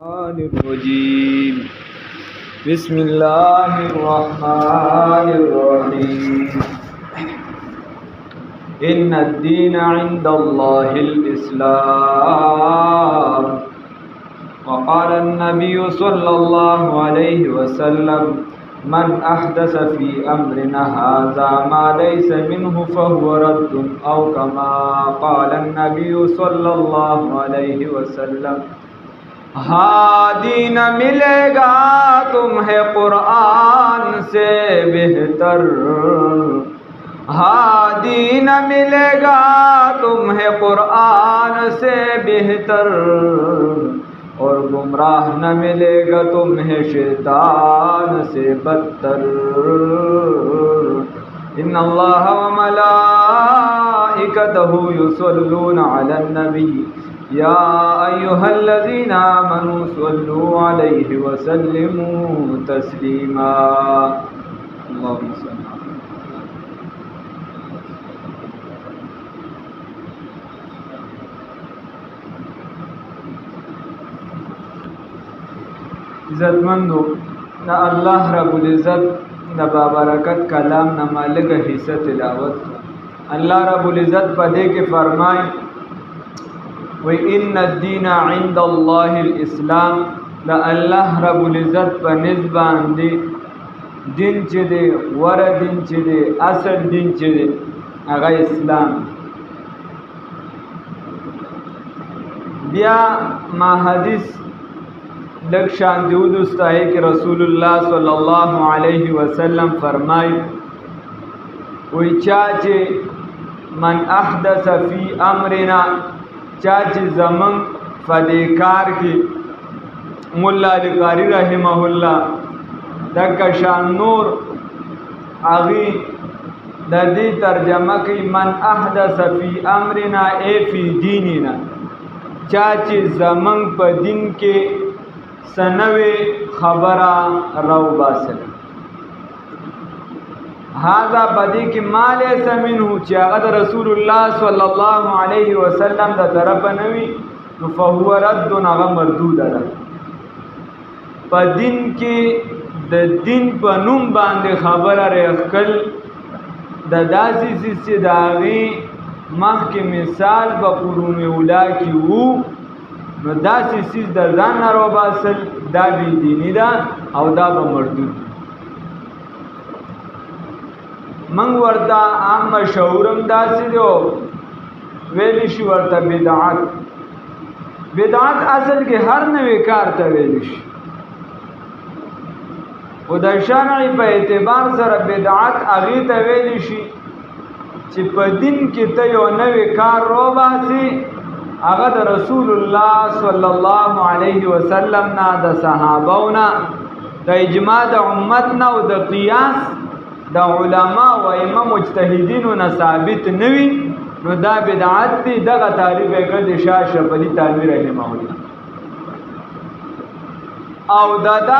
الرحمن الرجيم بسم الله الرحمن الرحيم إن الدين عند الله الإسلام وقال النبي صلى الله عليه وسلم من أحدث في أمرنا هذا ما ليس منه فهو رد أو كما قال النبي صلى الله عليه وسلم دین ملے گا تمہیں قرآن سے بہتر دین ملے گا تمہیں قرآن سے بہتر اور گمراہ نہ ملے گا تمہیں شیطان سے بدتر ان اللہ وملائکتہ یصلون علی النبی یا ایہا الذین آمنوا صلوا علیہ وسلموا تسلیما اللہم صل عزت مندو نا اللہ رب العزت نا بابرکت کلام نا مالک حصہ تلاوت اللہ رب العزت پدے کے فرمائے وَإِنَّ الدِّينَ عِنْدَ اللَّهِ الْإِسْلَامِ دا اللہ رب العزت پا نزبان دی دین چی دی ور دین چی دی اصل دین چی دی اگا اسلام بیا ما حدیث لکشان دیود استائی کہ رسول اللہ صلی اللہ علیہ وسلم فرمائی وی چاچے من احدث فی امرنا چاچی زمن فدیکار کی مولا علی قاری رحمہ اللہ دکشان نور اغی ددی ترجمہ کی من احدث فی امرنا اے فی دیننا چاچی زمن پا دین کے سنوے خبرہ رو باسل هذا بدی کی مال سمن ہو چاغد رسول اللہ صلی اللہ علیہ وسلم دا طرف نوی فهو رد نغا مردود دا پا دین کی دا دین پا نم باندے خبر ریخکل دا داسی سی داغی مخ کی مثال پا قرون اولا کی ہو نو داسی سیز دا زان رو باسل دا بی دینی دا او دا با مردود منگ ورطا عام مشہورم داسی دیو ویلیشی ورطا بدعات بدعات اصل کے ہر نوے کار تا ویلیشی و دا شرعی پا اعتبار سر بدعات اغی تا ویلیشی چی پا دن کی تا یو نوے کار رو باسی اغا دا رسول اللہ صلی اللہ علیہ وسلم نا دا صحابونا دا اجماع دا امتنا و دا قیاس دا علماء و امام مجتہدین و ثابت نوی نو دا بدعات دی دا تعریف اکرد شاہ شبلی تعبیر رحمہ اللہ او دا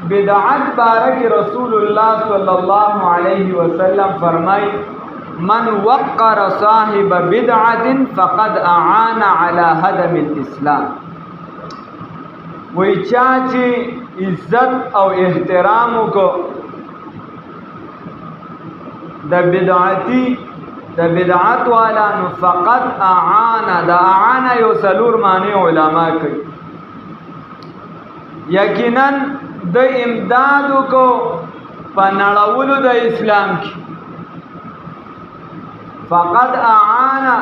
بدعات بارک رسول اللہ صلی اللہ علیہ وسلم فرمائی من وقر صاحب بدعات فقد اعان على هدم الاسلام وی چاچی عزت او احترامو کو دا بدعات والا فقط اعانا دا اعانا یو سلور معنی علماء کی یقیناً دا امدادو کو پنڑولو دا اسلام کی فقط اعانا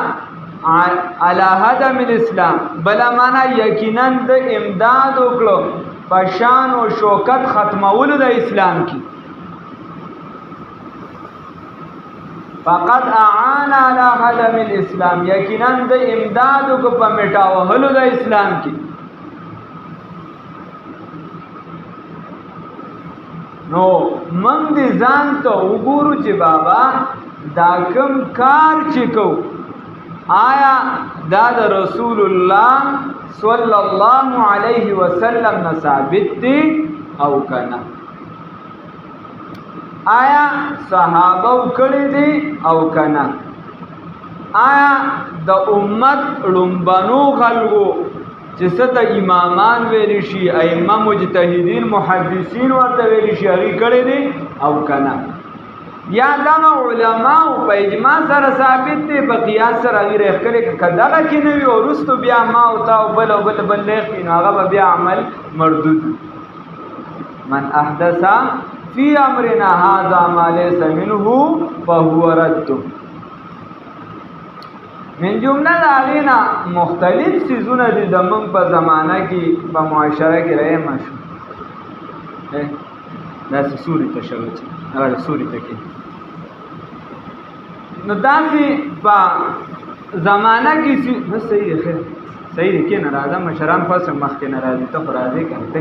علی هدم الاسلام بلا معنی یقیناً دا امدادو کو پشان و شوکت ختمولو دا اسلام کی فقط اعان علی هدم الاسلام یقیناً دا امدادو کو پا مٹاوہلو دا اسلام کی نو من دی زان تو اگورو چی بابا دا کم کار چکو آیا دا رسول اللہ صلی اللہ علیہ وسلم ثابت دی او کنا آیا صحابہ کړي دي او کنا آیا د امت لومبنو خلکو چې څه امامان ویلی شي ائمه مجتهدین محدثین ورته ویلی شي هغې کړی دی او که نه یا دغه علماو په اجماع سره ثابت دی په قیاس سره هغې راښکلې که دغه کې نه وي او وروستو بیا ما او تا او بل او بل بل لیښکي نو هغه به بیا عمل مردود من احدث فی امرنا هذا ما لیس منه فهو رد من جمله د هغې نه مختلف څیزونه دي زموږ په زمانه کې په معاشره کې رایمه شو داسې سوري ته شوی هغه سوري ته کې نو داسې په زمانه کې بس صحیح دی خیر صحیح دی کې نه راځه مشران خاص مخکې نه راځي ته خو راځې که نه ته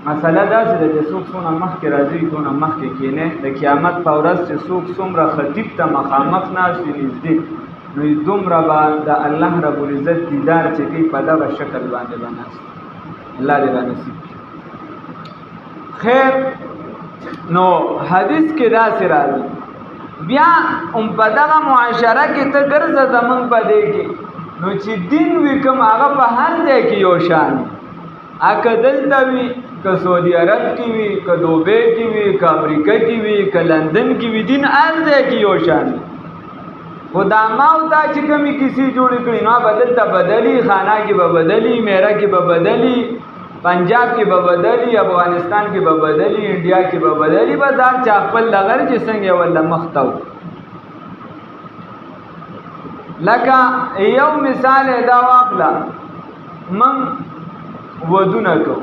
مسله داسې ده چې څوک څونه مخکې راځي دونه مخکې کښېنې د قیامت په ورځ چې څوک څومره خطیب ته مخامخ ناست وي نږدې نو دومره به د الله رب العزت دیدار چې کوي په دغه شکل باندې به ناست الله دې رانصیب کړي خیر نو حدیث کې داسې راځي بیا په دغه معاشره کې ته ګرځه زمونږ په دې کې نو چې دین وي کوم هغه په هر ځای کې یو شان که دلته وي که سعودي عرب کې وي که دوبۍ کې وي که امریکا کې وي که لندن کې وي دین هر ځای کې یو شان وي خو دا ما او تا چې کومې کیسې جوړې کړي نو به دلته بدلي خانه کې به بدلي میره کې به بدلي پنجاب کې به بدلي افغانستان کې به بدلي انډیا کې به بدلي به دا چا خپل لغر چې څنګه ولا مخته لکه یو مثال دا واخله من ودونه کو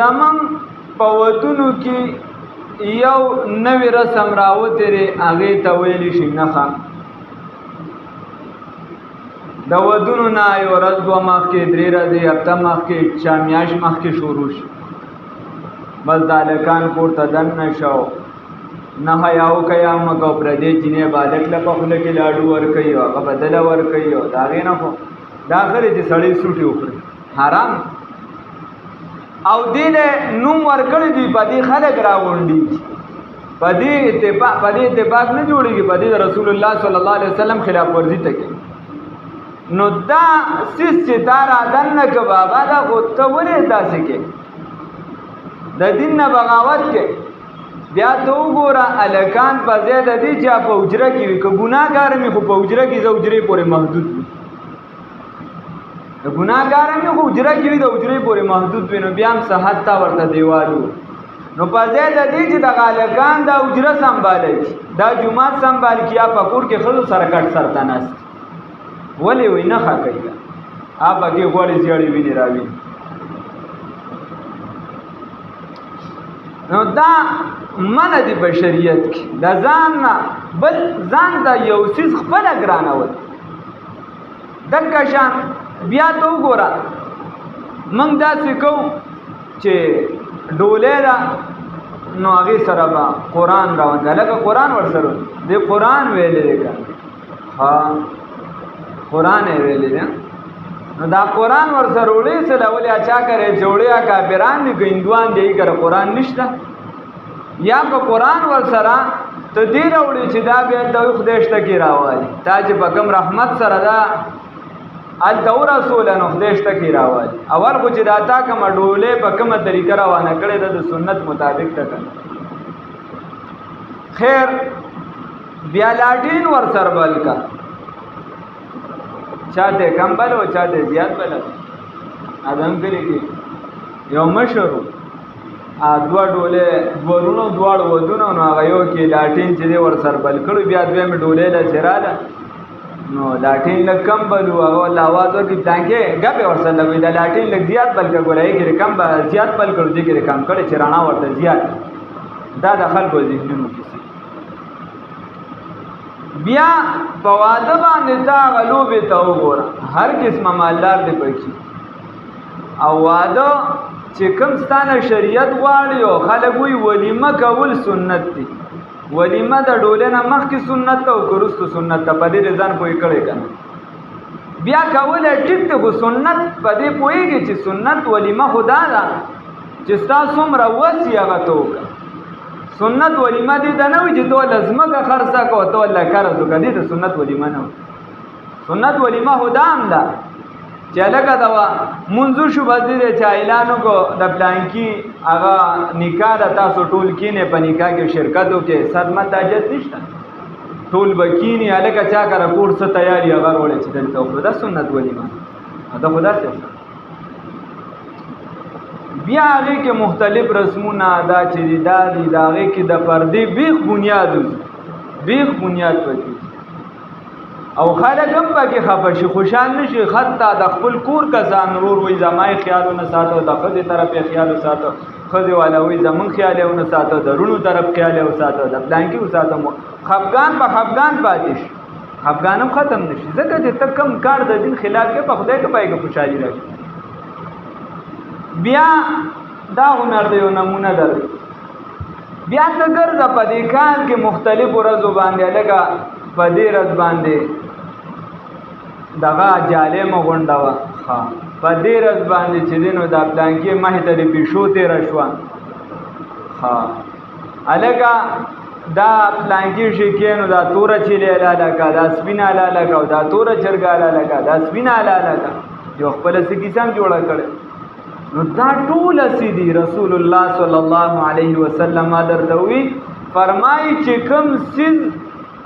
زمون په ودونو کې یو نوی رسم راوتی دی هغې ته ویلی شي نښه د ودونو نه یو ورځ دوه مخکې درې ورځې هفته مخکې چا میاشت مخکې شروع شي بس د هلکان کور ته دننه شو نه حیا وکئ مګ او پردې جینۍ به هلک له په خوله کې لاډو ورکوي او هغه به دله ورکوي او د هغې نه خو دا اخرې چې سړی سوټې وخوري حرام او دې له نوم ورکړی دوی په دې خلک راغونډېږي په دې اتفاق نه جوړېږي په دې د رسول الله صلی الله علیه وسلم خلاف ورزي ته کوي نو دا سیس چې تا رادننه که بابا دا خو ته ولې داسې کوې د دین نه بغاوت کوې بیا ته وګوره هلکان په ځای د دې چې په حجره کې وي که ګناهګاره مې خو په حجره کې زه حجرې پورې محدود وي د ګناهګاره مې خو حجره کې وي د حجرې پورې محدود وي نو بیا هم صحت ته ورته دیوال و نو په ځای د دې چې دغه هلکان دا حجره سنبالی دا جومات سنبال کړي یا په کور کې ښځو سره ګډ سر ته ناست ولې وایي نښه کوي پکې غوړې زیړې وینې راویني نو دا منع دی په شریعت کې د ځان نه بل ځان ته یو څیز خپله ګرانول دکه شان بیا ته وګوره موږ داسې کوو چې ډولۍ ده نو هغې سره به قرآن راونده لکه قرآن ورسره دی قرآن ویلی دی که ها قرآن یې ویلی دی نو دا قرآن ورسره وړې سره ولې اچا کرے جوړیا کافران دي که هندوان دي که قرآن نشته یا په قرآن ورسره ته دې راوړې چې دا بیا د خدای شته کې راوالي تا چې په کوم رحمت سره دا هلته ورسوله نو خدای شته کې راوالي اول خو چې دا تا کومه ډولۍ په کومه طریقه روانه کړې ده د سنت مطابق ته کړه خیر بیا لاټین ورسره بل کا چاته کم بل او چاته زیات بل ادم کلی کې یو مشهور دوه ډولې ورونو دواړو ودونو نو هغه یو کې لاټین چې ور سر بل کړو بیا دویم ډولې لا چراله نو لاټین لږ کم بل او الله आवाज ورکړي تانګه غبه ور سره لګوي دا لاټین لږ زیات بل کړي کې کم زیات بل کړو دي کې کم کړي چرانا ورته زیات دا د خلکو ذهنونو کې بیا په واده باندې تا غلوبې ته وګوره هر قسمه مالدار دی پکې او واده چې کوم ستانه شریعت غواړي او خلک وایي ولیمه کول سنت دی ولیمه د ډولۍ نه مخکې سنت او وروسته سنت ته په دې ځان پوه کړی که نه بیا کولی ټیک دی خو سنت په دې پوهېږي چې سنت ولیمه خو دا ده چې ستا څومره وس یې هغه ته وکړه سنت ولیمه دې ته نه وي چې ته له ځمکه خرڅه کړه او ته له قرض وکړه دې ته سنت ولیمه نه وي سنت ولیمه هدام ده چې لکه دا منځو شو بدې چې اعلانو کو د پلانکی هغه نکاح د تاسو ټول کینې په نکاح کې شرکت وکې صدمه تاجت نشته ټول بکینی الکه چا کرا کور څه تیاری هغه وړي چې دلته دا سنت ولیمه دا خدا څه بیا هغه کې مختلف رسمونه ادا چې دا دي دا هغه کې د پردې بیخ بنیاد پکې او خلک هم پکې خفه شي خوشحال نشي حتی د خپل کور کسان ورور وي زمای خیالونه ساتو د خځې طرف خیال ساتو خځې والا وي زمون خیالونه ساتو د رونو طرف خیال ساتو د پلانکی ساتو خفګان په خفګان پاتې شي خفګانم ختم نشي ځکه چې ته کم کار د دین خلاف کې په خدای کې پایګه خوشحالي راشي بیا دا هنر دی یو نمونه در بیا ته ګرځه په دې کال کې مختلف ورځو باندې لکه په دې ورځ باندې دغه جالم غونډه وه په دې ورځ باندې چې دی نو دا پلانکې مخې ته د پیشو تېره شوه هلکه دا پلانکې شکې نو دا توره چیلې حلاله که دا سپینه حلاله که او دا توره چرګه حلاله که دا سپینه حلاله که یو خپله څه کیسه هم جوړه کړې نو دا ټول څه دي رسول الله صلی الله علیه وسلم ما درته وي فرمایي چې کوم څیز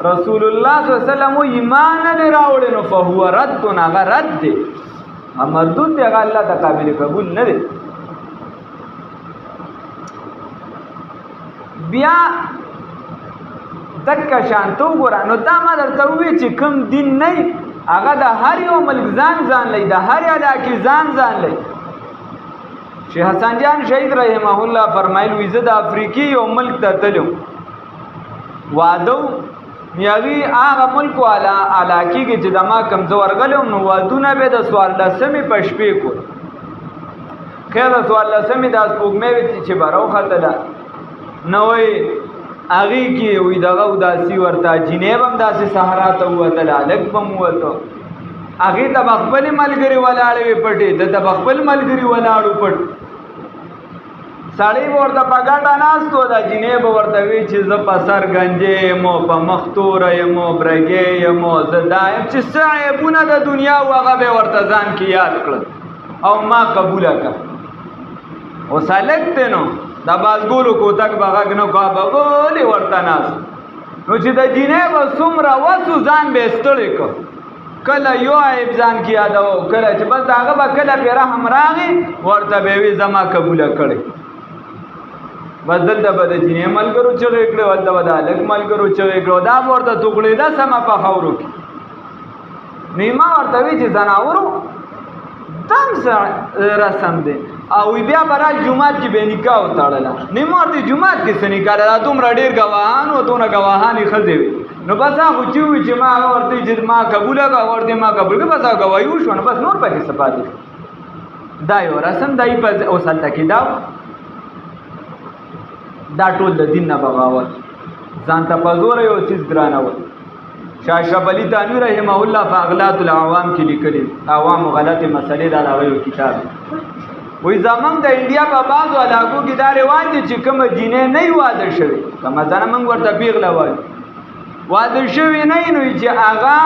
رسول الله صلی الله علیه وسلم ایمان نه راوړي نو فهو رد هغه رد دی مردود دی هغه الله ته قابل قبول نه دی بیا دک شانتو ګور نو دا ما درته وی چې کوم دین نه هغه د هر یو ملک ځان لای د هر علاقې ځان لای شیخ حسن جان شهید رحمه الله فرمایل وی زه د افریقي یو ملک ته تلم وادو میاوی هغه ملک والا علاقې کې چې دما کمزور غلم نو وادونه به د سوال لسمې پښپې کو خیر سوال لسمې د سپوږمۍ چې بارو خاطر نوې اغي کې وې دغه وداسي ورته جنیب هم داسې صحرا ته وته الګ بم وته اغه د خپل ملګری ولاړې پټې د خپل ملګری ولاړو پټ سړی ورته پګاټه ناستو د جنیب ورته وی چې ز په سر گنجې مو په مختور مو برګې مو زدایم چې صعبونه د دنیا وغه به ورته ځان کې یاد کړ او ما قبول کړ او سالکته نو د بازګولو کوتک بغاګ نو کا بغولې ورته ناس نو چې د جنیب څومره وسو ځان به استړې کو کله یو عیب ځان کې یادو کله چې بس هغه به کله په رحم راغی ورته به وی زما قبول کړي بدل د بد جنې ملګرو چې کړه ولدا ودا لګ ملګرو چې کړه دا ورته ټوکړې دا سم په خاورو کې نیما ورته وی چې زناورو دم سره رسم دي او بیا برال جمعات کې به نکاح وتاړله نیما ورته جمعات کې سن نکاح را دومره ډیر غواهان او دونه غواهانی خځې نو بس هغه چې ما ورته چې ما قبول ورته ما قبول بس هغه غوايو شو نو بس نور پکې صفات دا یو رسم دای په اوسل تکي دا ټول د دین نه بغاوت ځان ته پزور یو چیز ګرانول شاه اشرف علي تانوی رحمه الله فاغلات العوام کې لیکلي عوام غلط مسلې دا یو کتاب وې زمونږ د انډیا په بعضو علاقو کې دا روان دي چې کوم جینې نه واده شوی کوم ځان موږ ورته پیغله وایو واده شوی نه نو چې هغه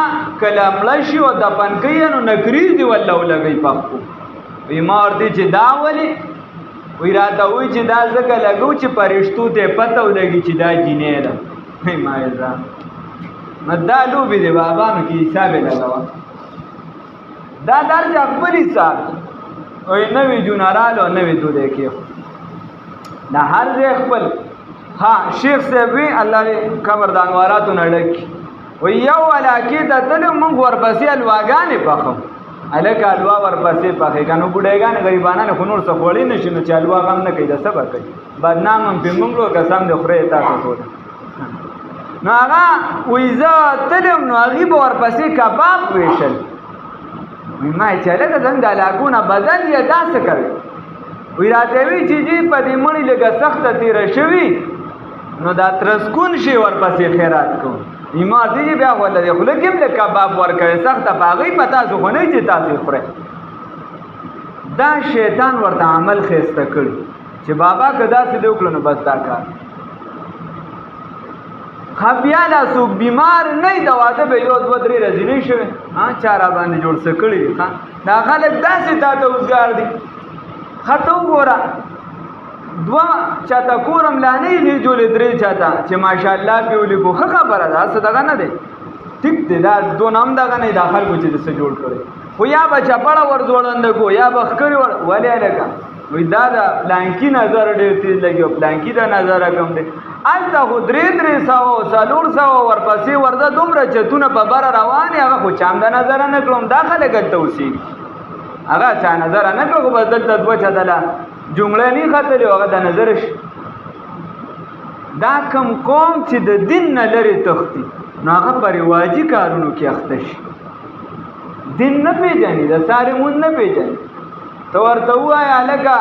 کلام لشي او د پنکې نو نکریزي ولا ولګي پخو وې مار دي چې دا ولي وی راته وی چې دا ځکه لګو چې پرشتو ته پته ولګي چې دا جینې ده ما یې ځان مدا لوبي دی بابا نو کې حساب لګاوه دا درج خپل حساب وی نوې جونارالو نوې دوه کې دا هر ځای خپل ها شیخ صاحب وی الله دې قبر د انواراتو نړک وی یو علاقه د تل مونږ ورپسې الواګانې پخو الکه الوا ورپسې پخې کنو بډایګان غریبانه خو نور څه خوړې نشي نو چې الوا غم نه کوي د سبا کوي بدنام هم په مونږ قسم د خره تاسو ټول نو هغه ویزه تلم نو هغه ورپسې کباب ویشل وی ما چې لکه څنګه علاقونه بدل یا داسې کوي وی راته وی چې دې په دې مړی لګه سخت تیر شوی نو دا ترسکون شي ورپسې خیرات کو ایما دې بیا ولر خو لکه له کباب ورکړي سخت باغی پتا څه خو نه چې تاسو خوري دا شیطان ورته عمل خسته کړي چې بابا کدا څه دی وکړو نو بس دا کار بیا دا څوک بیمار نه وي د واده به یو دوه درې ورځې نه شوی چا را باندې جوړ څه کړي دي دا خلک داسې تا ته اوزګار دي ښه ته وګوره دوه چاته کورم لا نه وي جوړې درې چاته چې ماشاءالله پې ولیکو ښه خبره ده هسې دغه نه دی ټیک دی دا دونه هم دغه نه دا خلکو چې دسه جوړ کړی خو یا به چپړه ور ځوړنده کو یا به ښکرې ور ولې هلکه وایي دا د پلانکي نظر ډېر تېز لګي او پلانکي د نظره کم دی هلته خو 300 او 400 ورپسې ورځه دومره چتونه په بره روان هغه خو چا هم د نظره نه کړم دا خلک هلته اوسېږي هغه چا نظره نه کړه خو بس دلته دوه چاته له جمله نه ختلې هغه د نظره شي دا کم قوم چې د دین نه لرې تښتي نو هغه په رواجي کارونو کې اخته شي دین نه پېژني د سارې مونځ نه پېژني ته ورته ووایه هلکه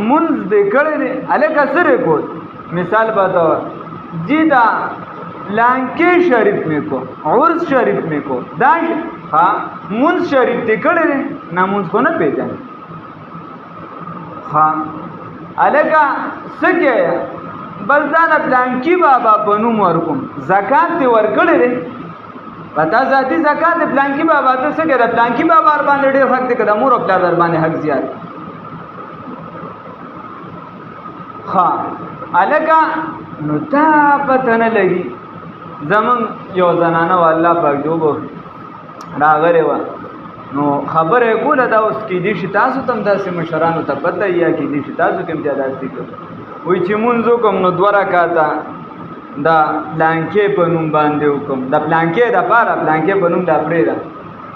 مونځ دې کړی دی هلکه سرې کول مثال بتاؤ جی دا لانکے شریف میں کو عرس شریف میں کو دا ہاں منز شریف دے کڑے دے نا منز کو نہ پہچانے ہاں الگا سکے بلدان پلانکی بابا پنوم ورکم زکاة تے ورکڑے دے پتا ذاتی زکاة تے پلانکی بابا تے سکے دا پلانکی بابا اربانے دیر حق دے کدا مور اپلار اربانے حق زیاد ہاں الگا نو تا پتہ نہ لگی زمن یو زنانه والله پاک جو بو راغره و نو خبره کوله دا اوس کې دي چې تاسو تم داسې مشرانو ته پته یا کې دي چې تاسو کوم ځای داسې کوي وای چې مونږ کوم نو دوه رکعاته دا پلانکې په نوم باندې وکم دا پلانکې د پاره پلانکې په نوم دا پرېدا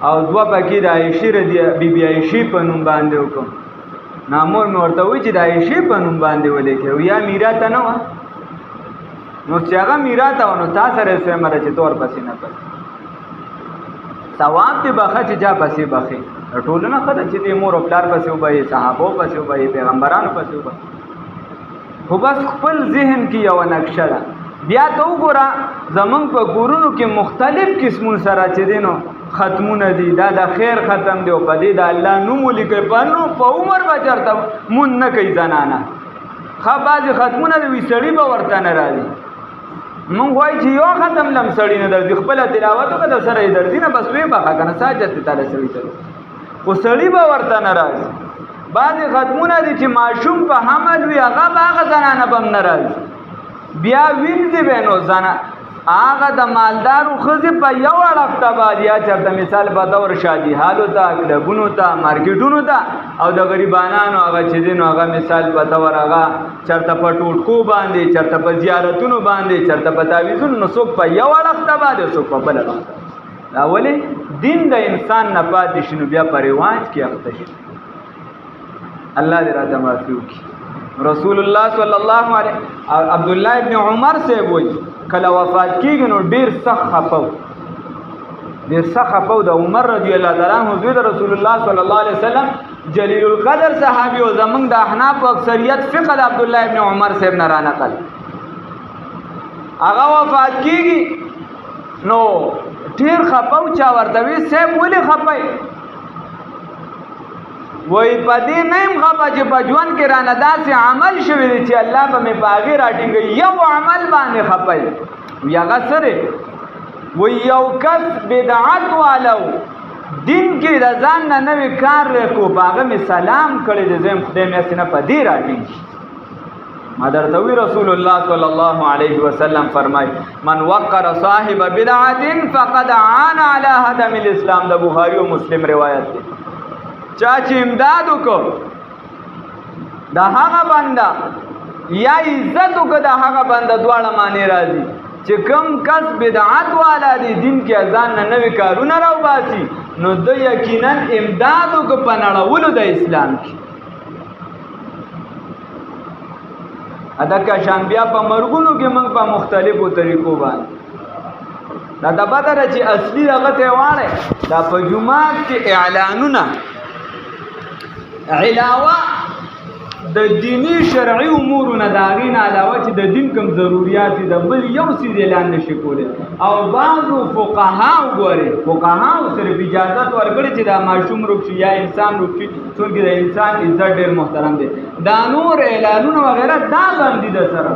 او دوه پکې د عائشې رضی بیبي عائشې په نوم باندې وکم نامور نو ورته وای چې د عائشې په نوم باندې ولیکه یا میرا ته نه و نو چې هغه میرا ته ونو تا سره سوی مره چې تور پسې نه کړ ثواب دې بخه چې جا پسې بخې ټول نه خدای چې دې مور او پلار پسې وبایي صحابو پسې وبایي پیغمبرانو پسې وبایي خو بس خپل ذهن کې یو نقشه ده بیا ته وګوره زمونږ په کورونو کې مختلف قسمون سره چې دی نو ختمونه دي دا د خیر ختم دی او په دې د الله نوم ولیکئ په عمر به چېرته مونځ نه کوي زنانه ښه بعضې ختمونه د وي سړي به ورته نه راځي مونږ وایي چې یو ختم لم سړي نه درځي خپله تلاوت وکړه د سره یې درځي نه بس ویې بخه که نه ساجت دې تاله سړي ته خو سړي به ورته نه راځي بعضې ختمونه دي چې ماشوم په حمل وي هغه به هغه زنانه به هم نه راځي بیا وینځي به نو هغه د مالدارو ښځې په یو اړخ ته باندې یا چېرته مثال په دور شادي حالو ته کلبونو ته مارکیټونو ته او د غریبانانو هغه چې دی نو هغه مثال په دور هغه چېرته په ټوټکو باندې چېرته په زیارتونو باندې چېرته په تعویذونو نو څوک په یو اړخ ته باندې څوک په بل اړخ ته دا ولې دین د انسان نه پاتې شي نو بیا په رواج کې اخته شي الله دې راته معافي وکړي رسول الله صلی الله علیه عبدالله ابن عمر سے وایي کله وفات کېږي نو ډېر سخت خفه و د عمر رضی الله تعالی عنه زوی د رسول الله صلی الله علیه وسلم جلیل القدر صحابي او زمونږ د احناف اکثریت فقه د عبدالله ابن عمر صاحب نه رانقل هغه وفات کېږي نو ډېر خفه و چا ورته وي صاحب ولې خفه وای په دې نه یم خفه چې په ژوند کې رانه داسې عمل شوی دی چې الله به مې په هغې راټینګوي یو عمل باندې خفه یم وي هغه څه دی وی یو کس بدعت والو دین کې د ځان نه نوی کار کو په هغه مې سلام کړی دی زه یم خدای مې هسې نه په دې راټینګي ما درته وی رسول الله صلی الله علیه وسلم فرمای من وقر صاحب بدعت فقد عان علی هدم الاسلام د بخاری او مسلم روایت دی چا چې امداد وکړو د هغه بنده یا عزت وکړه د هغه بنده دواړه معنی راځي چې کم کس بدعت والا دی دین کې ځان نه نوي کارونه راوباسي نو د یقینا امداد وکړه په نړولو د اسلام کې ادکه شان بیا په مرګونو کې موږ په مختلفو طریقو باندې دا د بدر چې اصلي هغه ته واړی دا په جمعات کې اعلانونه علاوه د دینی شرعي امورونه د هغې نه علاوه چې د دین کوم ضروریات دي د بل یو څیز اعلان نشي کولی او بعضو فقهاو ګورې فقهاو صرف اجازت ورکړي چې دا ماشوم روک شي یا انسان روک شي چونکې د انسان عزت ډېر محترم دی دا نور اعلانونه وغیره دا باندې د سره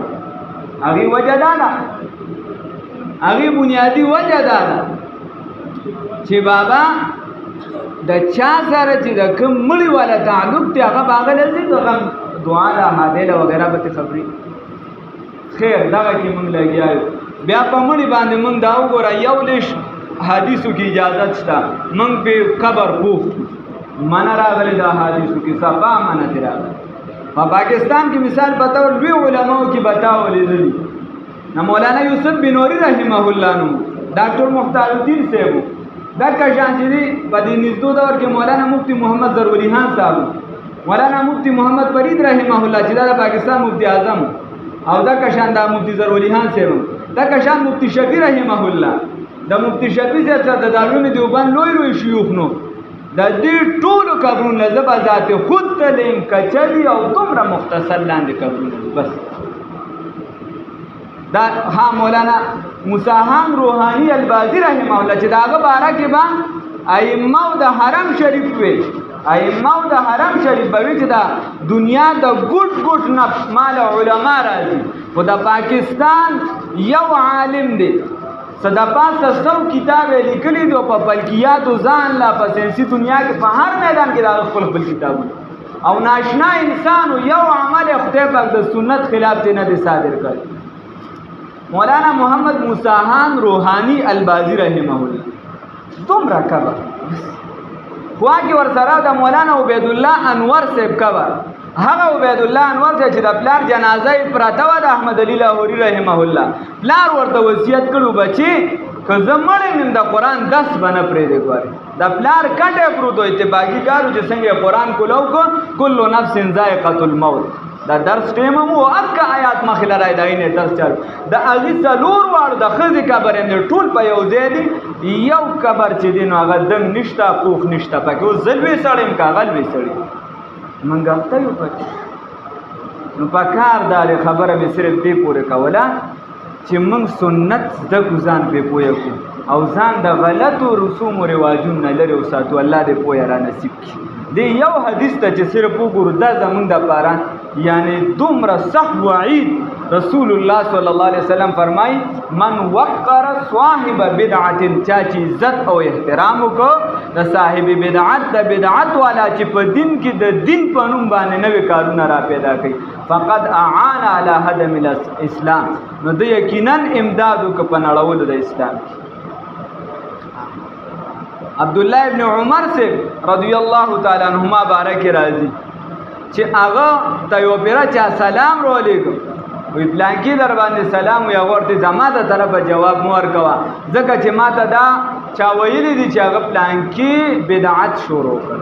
هغه وجه دا ده، هغه بنیادی وجه دا ده چې بابا د چا سره چې د کوم مړي والا تعلق دی هغه باغله دي دغه دعا لا حاله وغیرہ به خبري خیر دا کې موږ لګیاو بیا په مړي باندې موږ دا وګورا یو لیش حدیثو کې اجازه شته موږ به قبر پوښ من راغلی دا حدیثو کې صفا من راغلی په پاکستان کې مثال بتاو لوی علماء کې بتاو لیدلی نو مولانا یوسف بنوری رحمه الله نو ډاکټر مختار الدین صاحب دا کشان چې دی په دې نږدې دور کې مولانا مفتی محمد ضروري خان صاحب مولانا مفتی محمد فرید رحمه الله چې دا پاکستان مفتی اعظم او دا کشان دا مفتی ضروري خان صاحب دا کشان مفتی شفیع رحمه الله دا مفتی شفیع صاحب د دارالعلوم دیوبند لوی شيوخ نو د دې ټولو قبرونو زبا ذات خود تلیم کچلی او دومره مختصر لاندې قبرونه بس دا ها مولانا موسیحان روحانی البازی رحمه الله چې داغه باره کې با ائمه د حرم شریف وي ائمه د حرم شریف به چې دا دنیا د ګډ نه مال علما راځي خو د پاکستان یو عالم دی صدا پاسه سو کتاب لیکلی دی په فلکیات ځان لا په ساينسي دنیا کې په هر میدان کې دا خپل کتابونه او ناشنا انسان یو عمل خدای پاک د سنت خلاف دی نه صادر کړ مولانا محمد موسیحان روحانی البازی رحمه الله دومره کبر خواږي ورسره د مولانا عبید الله انور صاحب کبر هغه عبید الله انور چې د پلار جنازه پراته و د احمد علی لاهوری رحمه الله پلار ورته وصیت کړو بچي که زمړې نن د قران 10 بنه پرې دی ګوري د پلار کټه پروتو اتفاقی کارو چې څنګه قران کولو کو کل نفس ذائقه الموت دا درس ټیم مو اکه آیات مخې لرای داینه درس چل د اغي څلور واړو د خزي قبر هم ټول په یو ځای دی یو قبر چې دی نو هغه دم نشتا پوخ نشتا پکې او زلوي سړیم کاغل وي سړی منګه ته یو پکې نو پکار دار خبره مې صرف دې پوره کوله چې موږ سنت د ګزان په پوهه کو او ځان د غلطو رسوم او رواجونو لري او ساتو الله دې پوهه را نصیب کړي دی یو حدیث ته چې صرف وګورو دا زمونږ د پاره یعنی دومره صح وعید رسول الله صلی الله علیه وسلم فرمای من وقر صاحب بدعت چا چې عزت او احترام وکړو د صاحب بدعت د بدعت والا چې په دین کې د دین په نوم باندې نوې کارونه را پیدا کړي فقد اعان علی هدم الاسلام نو د یقینا امداد وکړ په نړولو د اسلام عبد الله ابن عمر سے رضی الله تعالی عنہما بارک راضی چې هغه ته یو پیرا چا سلام رو علیکم وی پلانکی در باندې سلام وی ورته زما د طرفه جواب مو ورکوا ځکه چې ماته دا چا ویلی دي چې هغه پلانکی بدعت شروع کړ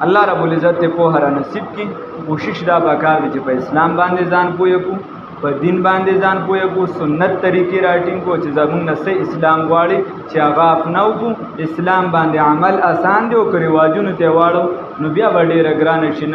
الله رب العزت ته په هر نصیب کی کوشش دا وکړ چې په اسلام باندې ځان پوهه کو په دین باندې ځان پوهه کو سنت طریقې راټینګ کو چې زمونږ نه اسلام غواړي چې هغه اپناو کو اسلام باندې عمل آسان دی او رواجونو ته واړو نو بیا ډېر ګران شي